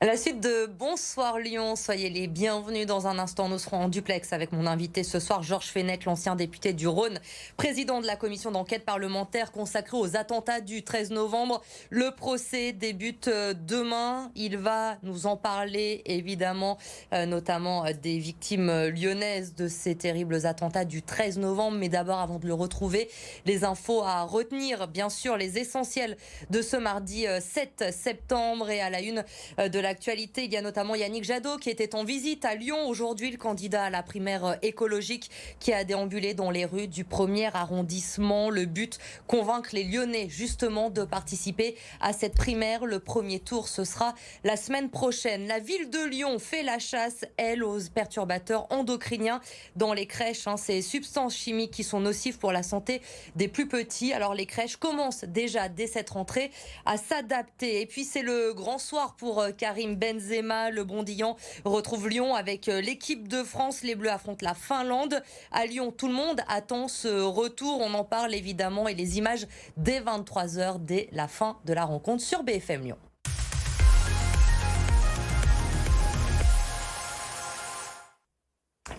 À la suite de Bonsoir Lyon, soyez les bienvenus dans un instant. Nous serons en duplex avec mon invité ce soir, Georges Fenech, l'ancien député du Rhône, président de la commission d'enquête parlementaire consacrée aux attentats du 13 novembre. Le procès débute demain. Il va nous en parler évidemment, notamment des victimes lyonnaises de ces terribles attentats du 13 novembre. Mais d'abord, avant de le retrouver, les infos à retenir, bien sûr, les essentiels de ce mardi 7 septembre. Et à la une de l'actualité, il y a notamment Yannick Jadot qui était en visite à Lyon aujourd'hui, le candidat à la primaire écologique qui a déambulé dans les rues du 1er arrondissement. Le but, convaincre les Lyonnais justement de participer à cette primaire. Le premier tour, ce sera la semaine prochaine. La ville de Lyon fait la chasse, elle, aux perturbateurs endocriniens dans les crèches. Ces substances chimiques qui sont nocives pour la santé des plus petits. Alors les crèches commencent déjà dès cette rentrée à s'adapter. Et puis c'est le grand soir pour Karim Benzema. Le Bondillant retrouve Lyon avec l'équipe de France. Les Bleus affrontent la Finlande. À Lyon, tout le monde attend ce retour. On en parle évidemment et les images dès 23h, dès la fin de la rencontre sur BFM Lyon.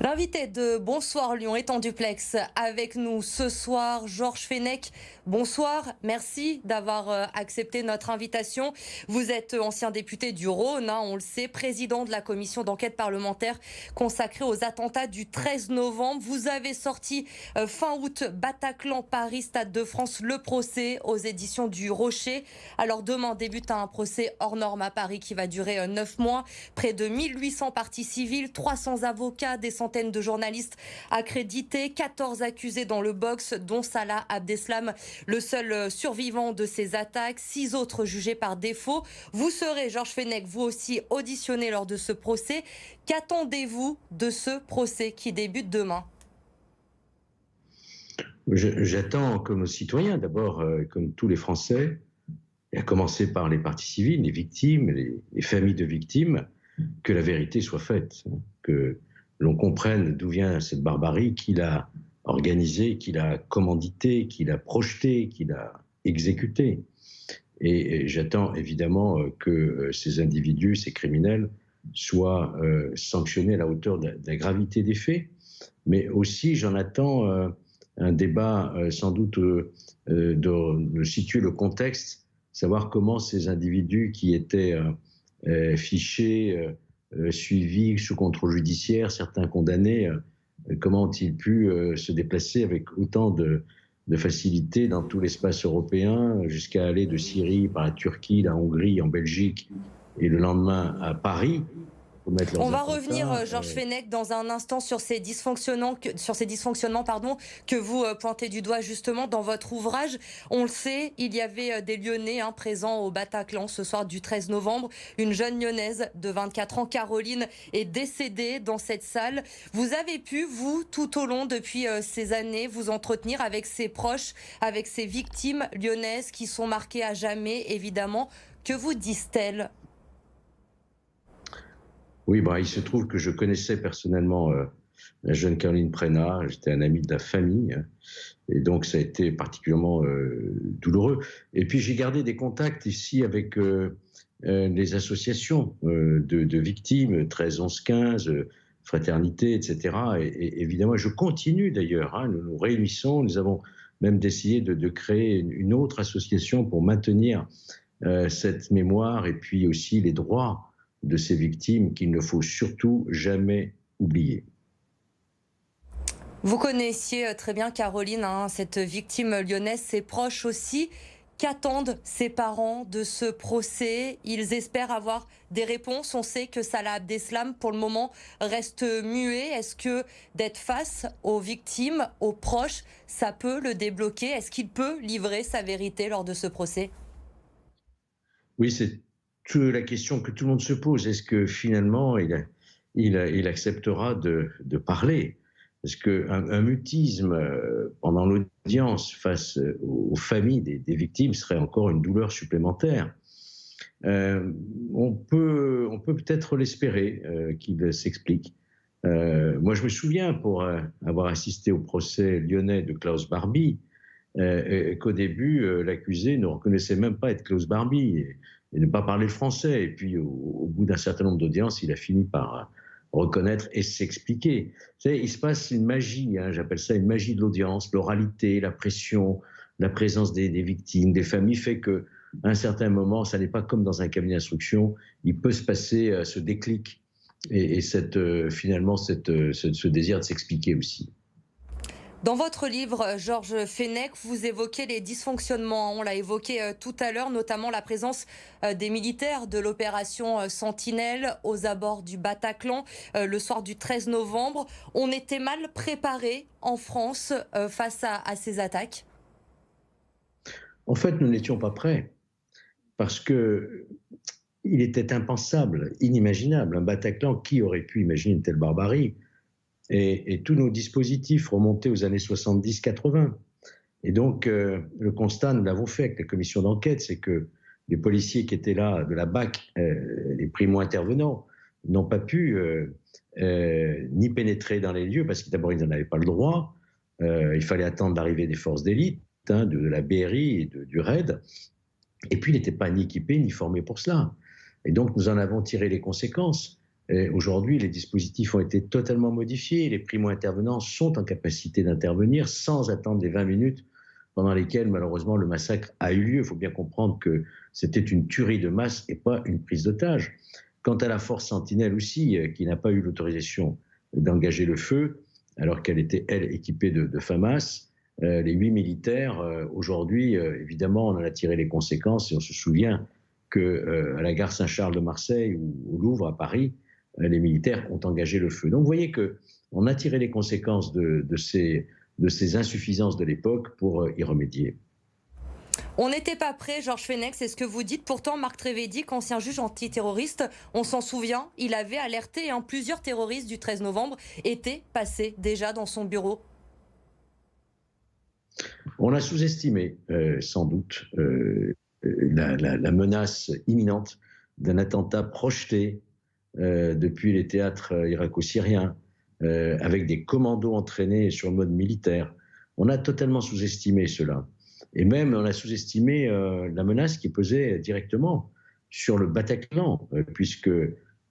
L'invité de Bonsoir Lyon est en duplex avec nous ce soir, Georges Fenech. Bonsoir, merci d'avoir accepté notre invitation. Vous êtes ancien député du Rhône, on le sait, président de la commission d'enquête parlementaire consacrée aux attentats du 13 novembre. Vous avez sorti fin août Bataclan, Paris, Stade de France, le procès aux éditions du Rocher. Alors demain débute un procès hors norme à Paris qui va durer 9 mois. Près de 1800 parties civiles, 300 avocats, des centaines de journalistes accrédités, 14 accusés dans le box, dont Salah Abdeslam, le seul survivant de ces attaques, 6 autres jugés par défaut. Vous serez, Georges Fenech, vous aussi auditionné lors de ce procès. Qu'attendez-vous de ce procès qui débute demain ? J'attends comme citoyen, d'abord, comme tous les Français, et à commencer par les parties civiles, les victimes, les familles de victimes, que la vérité soit faite, que l'on comprenne d'où vient cette barbarie, qui l'a organisée, qui l'a commanditée, qui l'a projetée, qui l'a exécutée. Et j'attends évidemment que ces individus, ces criminels, soient sanctionnés à la hauteur de la gravité des faits. Mais aussi, j'en attends un débat sans doute de situer le contexte, savoir comment ces individus qui étaient fichés, suivis sous contrôle judiciaire, certains condamnés, comment ont-ils pu se déplacer avec autant de facilité dans tout l'espace européen, jusqu'à aller de Syrie par la Turquie, la Hongrie, en Belgique, et le lendemain à Paris. On va revenir, Georges Fenech, dans un instant sur ces dysfonctionnements, que vous pointez du doigt justement dans votre ouvrage. On le sait, il y avait des Lyonnais présents au Bataclan ce soir du 13 novembre. Une jeune Lyonnaise de 24 ans, Caroline, est décédée dans cette salle. Vous avez pu, vous, tout au long depuis ces années, vous entretenir avec ses proches, avec ces victimes lyonnaises qui sont marquées à jamais, évidemment. Que vous disent-elles ? Oui, il se trouve que je connaissais personnellement la jeune Caroline Prénat. J'étais un ami de la famille, et donc ça a été particulièrement douloureux. Et puis j'ai gardé des contacts ici avec les associations de victimes, 13, 11, 15, Fraternité, etc. Et évidemment, je continue d'ailleurs, nous nous réunissons, nous avons même décidé de créer une autre association pour maintenir cette mémoire et puis aussi les droits de ces victimes qu'il ne faut surtout jamais oublier. Vous connaissiez très bien Caroline, cette victime lyonnaise, ses proches aussi. Qu'attendent ses parents de ce procès ? Ils espèrent avoir des réponses. On sait que Salah Abdeslam, pour le moment, reste muet. Est-ce que d'être face aux victimes, aux proches, ça peut le débloquer ? Est-ce qu'il peut livrer sa vérité lors de ce procès ? Oui, c'est la question que tout le monde se pose. Est-ce que finalement il acceptera de parler ? Parce qu'un mutisme pendant l'audience face aux familles des victimes serait encore une douleur supplémentaire. On peut peut-être l'espérer qu'il s'explique. Moi, je me souviens, pour avoir assisté au procès lyonnais de Klaus Barbie, qu'au début, l'accusé ne reconnaissait même pas être Klaus Barbie. et ne pas parler le français. Et puis, au bout d'un certain nombre d'audiences, il a fini par reconnaître et s'expliquer. Vous savez, il se passe une magie, hein, j'appelle ça une magie de l'audience, l'oralité, la pression, la présence des victimes, des familles, fait que à un certain moment, ça n'est pas comme dans un cabinet d'instruction, il peut se passer ce déclic et finalement ce désir de s'expliquer aussi. Dans votre livre, Georges Fenech, vous évoquez les dysfonctionnements. On l'a évoqué tout à l'heure, notamment la présence des militaires de l'opération Sentinelle aux abords du Bataclan le soir du 13 novembre. On était mal préparé en France face à ces attaques? En fait, nous n'étions pas prêts parce que il était impensable, inimaginable. Un Bataclan, qui aurait pu imaginer une telle barbarie? Et tous nos dispositifs remontaient aux années 70-80. Et donc, le constat, nous l'avons fait avec la commission d'enquête, c'est que les policiers qui étaient là de la BAC, les primo-intervenants, n'ont pas pu ni pénétrer dans les lieux, parce que d'abord, ils n'en avaient pas le droit. Il fallait attendre l'arrivée des forces d'élite, hein, de la BRI et du RAID. Et puis, ils n'étaient pas ni équipés, ni formés pour cela. Et donc, nous en avons tiré les conséquences. Aujourd'hui, les dispositifs ont été totalement modifiés. Les primo-intervenants sont en capacité d'intervenir sans attendre les 20 minutes pendant lesquelles, malheureusement, le massacre a eu lieu. Il faut bien comprendre que c'était une tuerie de masse et pas une prise d'otage. Quant à la force Sentinelle aussi, qui n'a pas eu l'autorisation d'engager le feu, alors qu'elle était, elle, équipée de FAMAS, les 8 militaires, aujourd'hui, évidemment, on en a tiré les conséquences et on se souvient qu'à la gare Saint-Charles de Marseille ou au Louvre à Paris, les militaires ont engagé le feu. Donc vous voyez qu'on a tiré les conséquences de ces insuffisances de l'époque pour y remédier. On n'était pas prêt, Georges Fenech, c'est ce que vous dites. Pourtant, Marc Trévédic, ancien juge antiterroriste, on s'en souvient, il avait alerté, hein, plusieurs terroristes du 13 novembre étaient passés déjà dans son bureau. On a sous-estimé, sans doute, la menace imminente d'un attentat projeté depuis les théâtres irako-syriens, avec des commandos entraînés sur le mode militaire. On a totalement sous-estimé cela. Et même, on a sous-estimé la menace qui pesait directement sur le Bataclan, puisque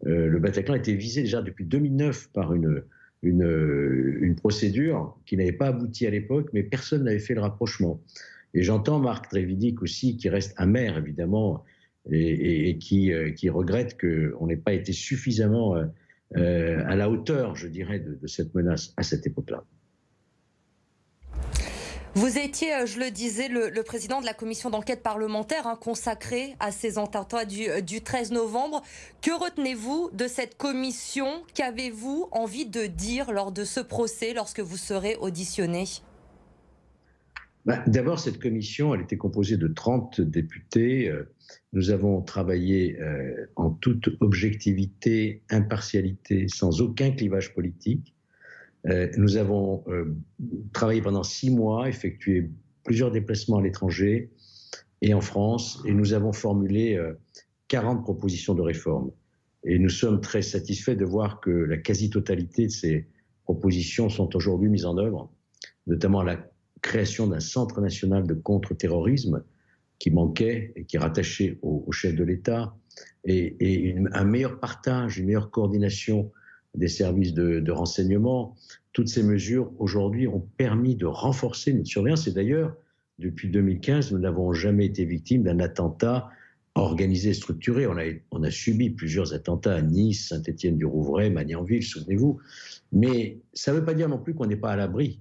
le Bataclan était visé déjà depuis 2009 par une procédure qui n'avait pas abouti à l'époque, mais personne n'avait fait le rapprochement. Et j'entends Marc Trévidic aussi, qui reste amer, évidemment, et qui regrette qu'on n'ait pas été suffisamment à la hauteur, je dirais, de cette menace à cette époque-là. Vous étiez, je le disais, le président de la commission d'enquête parlementaire, hein, consacrée à ces attentats du 13 novembre. Que retenez-vous de cette commission? Qu'avez-vous envie de dire lors de ce procès, lorsque vous serez auditionné? D'abord, cette commission, elle était composée de 30 députés. Nous avons travaillé en toute objectivité, impartialité, sans aucun clivage politique. Nous avons travaillé pendant 6 mois, effectué plusieurs déplacements à l'étranger et en France, et nous avons formulé 40 propositions de réforme. Et nous sommes très satisfaits de voir que la quasi-totalité de ces propositions sont aujourd'hui mises en œuvre, notamment la création d'un centre national de contre-terrorisme qui manquait et qui est rattaché au chef de l'État, et un meilleur partage, une meilleure coordination des services de renseignement. Toutes ces mesures, aujourd'hui, ont permis de renforcer notre surveillance. Et d'ailleurs, depuis 2015, nous n'avons jamais été victimes d'un attentat organisé, structuré. On a subi plusieurs attentats à Nice, Saint-Étienne-du-Rouvray, Magnanville, souvenez-vous. Mais ça ne veut pas dire non plus qu'on n'est pas à l'abri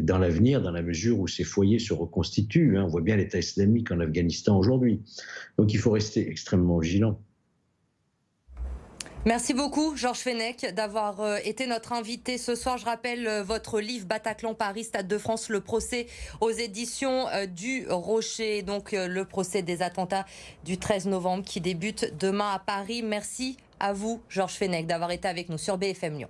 dans l'avenir, dans la mesure où ces foyers se reconstituent. On voit bien l'État islamique en Afghanistan aujourd'hui. Donc il faut rester extrêmement vigilant. Merci beaucoup, Georges Fenech, d'avoir été notre invité ce soir. Je rappelle votre livre Bataclan Paris, Stade de France, le procès aux éditions du Rocher. Donc le procès des attentats du 13 novembre qui débute demain à Paris. Merci à vous, Georges Fenech, d'avoir été avec nous sur BFM Lyon.